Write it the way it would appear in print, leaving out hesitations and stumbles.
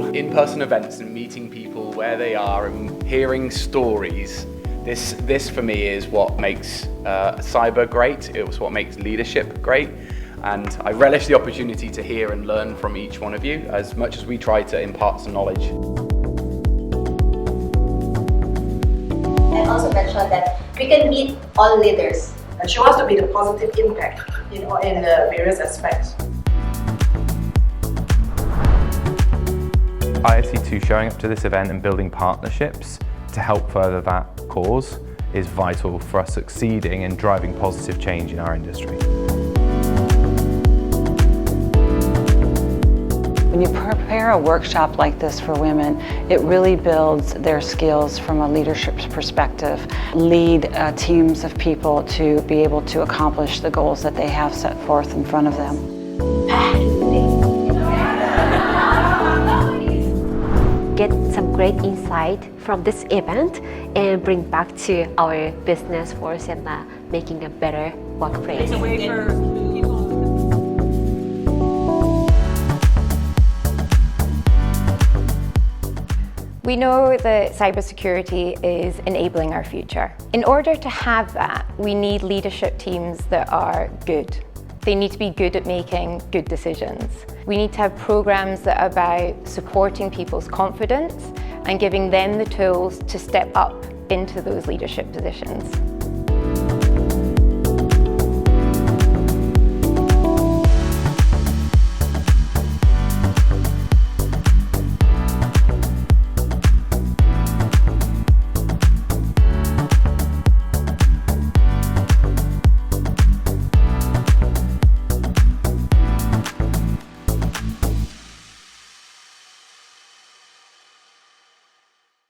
all in-person events and meeting people where they are and hearing stories, this for me is what makes cyber great. It's what makes leadership great. And I relish the opportunity to hear and learn from each one of you as much as we try to impart some knowledge. I also mentioned that we can meet all leaders. And she wants to be the positive impact, in the various aspects. ISC2 showing up to this event and building partnerships to help further that cause is vital for us succeeding in driving positive change in our industry. When you prepare a workshop like this for women, it really builds their skills from a leadership perspective, lead teams of people to be able to accomplish the goals that they have set forth in front of them. Get some great insight from this event and bring back to our business force and making a better workplace. We know that cybersecurity is enabling our future. In order to have that, we need leadership teams that are good. They need to be good at making good decisions. We need to have programs that are about supporting people's confidence and giving them the tools to step up into those leadership positions.